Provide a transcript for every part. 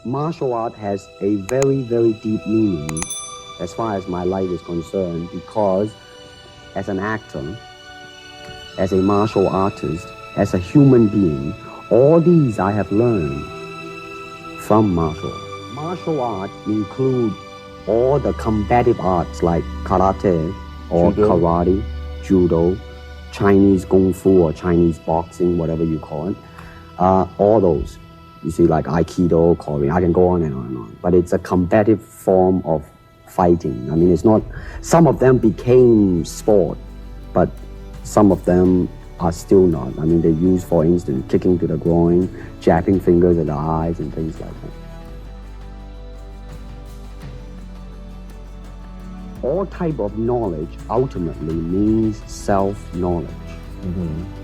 martial art has a very, very deep meaning as far as my life is concerned, because as an actor, as a martial artist, as a human being, all these I have learned from martial art. Martial art include all the combative arts like karate or karate, judo, Chinese kung fu or Chinese boxing, whatever you call it. All those. You see, like Aikido, Korean, I can go on and on and on. But it's a combative form of fighting. I mean, it's not, some of them became sport, but some of them are still not. I mean, they use, for instance, kicking to the groin, jabbing fingers at the eyes and things like that. All type of knowledge ultimately means self-knowledge.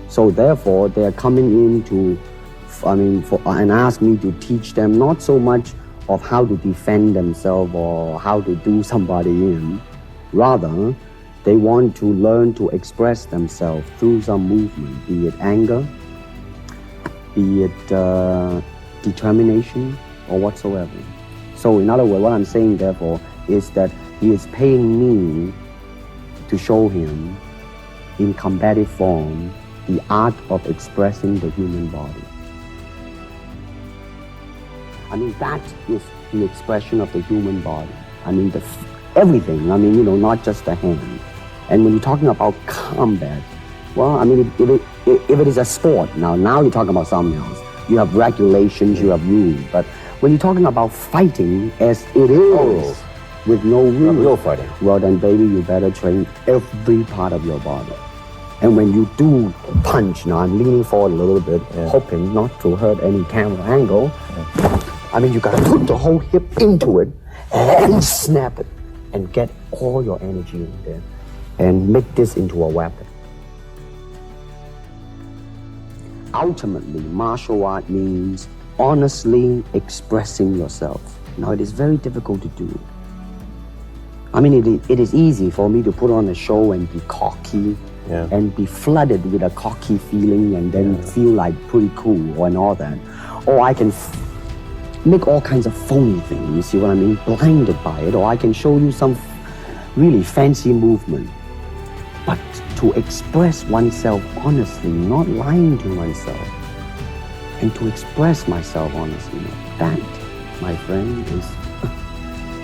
So therefore, they're coming in to, and ask me to teach them not so much of how to defend themselves or how to do somebody in. Rather, they want to learn to express themselves through some movement, be it anger, be it determination, or whatsoever. So in other words, what I'm saying, therefore, is that he is paying me to show him in combative form the art of expressing the human body. I mean, that is the expression of the human body. I mean, everything, I mean, not just the hand. And when you're talking about combat, well, I mean, if it is a sport, now you're talking about something else. You have regulations, you have rules. But when you're talking about fighting as it is, with no rules, real fighting, well then, baby, you better train every part of your body. And when you do punch, now I'm leaning forward a little bit, hoping not to hurt any camera angle. I mean, you gotta put the whole hip into it and snap it and get all your energy in there and make this into a weapon. Ultimately, martial art means honestly expressing yourself. Now, it is very difficult to do. I mean, it is easy for me to put on a show and be cocky and be flooded with a cocky feeling and then feel like pretty cool and all that. Or I can make all kinds of phony things, you see what I mean? Blinded by it. Or I can show you some really fancy movement. But to express oneself honestly, not lying to oneself, and to express myself honestly, that, my friend, is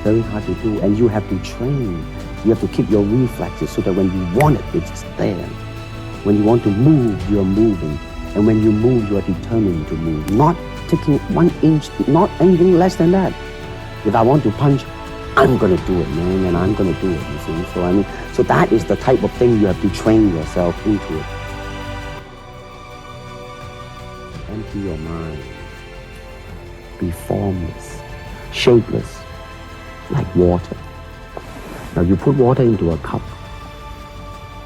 very hard to do. And you have to train. You have to keep your reflexes so that when you want it, it's there. When you want to move, you're moving. And when you move, you're determined to move. Not taking 1 inch, not anything less than that. If I want to punch, I'm gonna do it, man, and I'm gonna do it, you see? So I mean, so that is the type of thing you have to train yourself into it. Empty your mind. Be formless, shapeless, like water. Now you put water into a cup,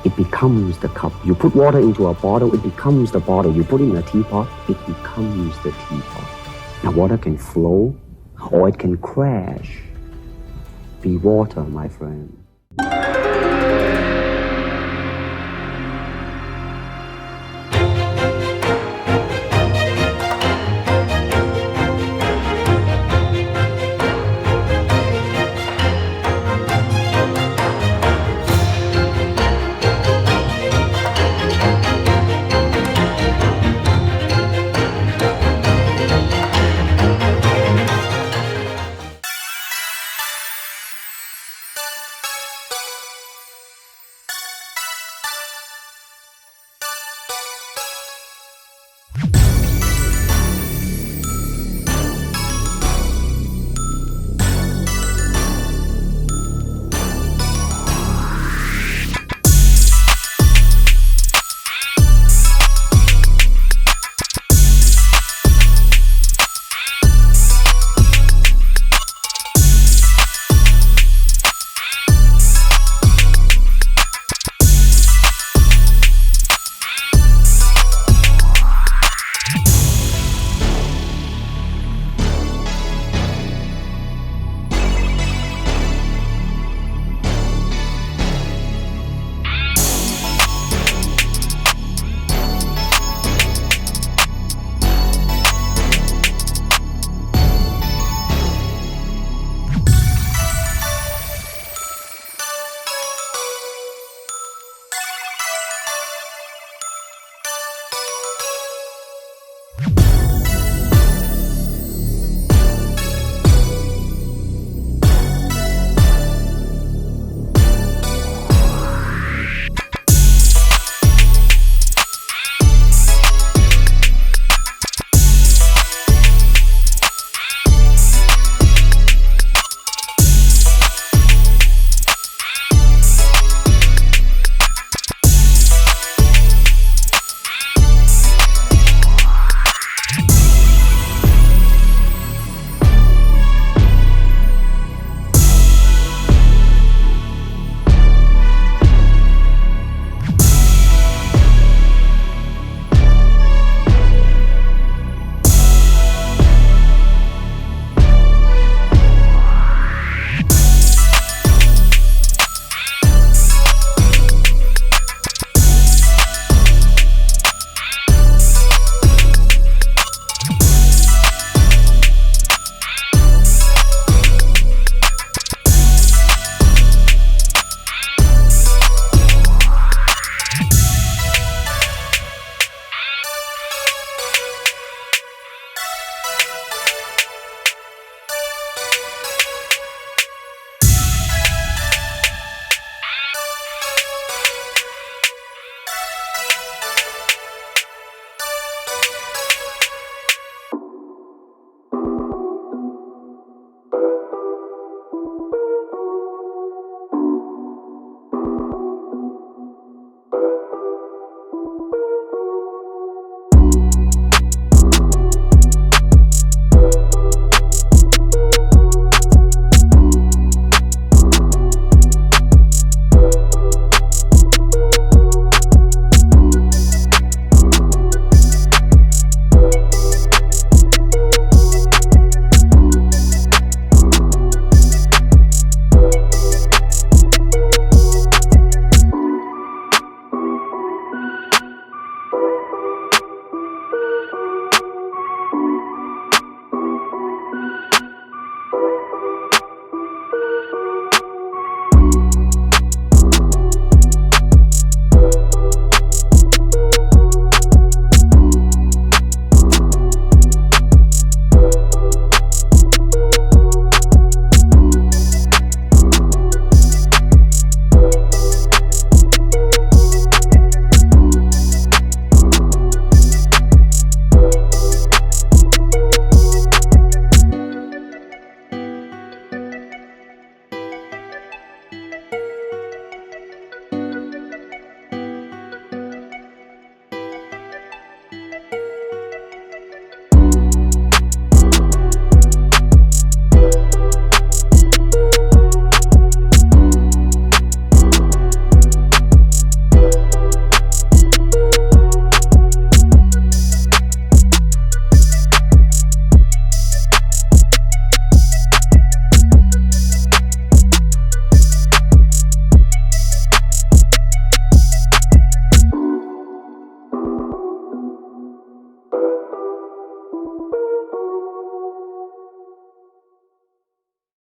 it becomes the cup. You put water into a bottle, it becomes the bottle. You put it in a teapot, it becomes the teapot. Now water can flow or it can crash. Be water, my friend.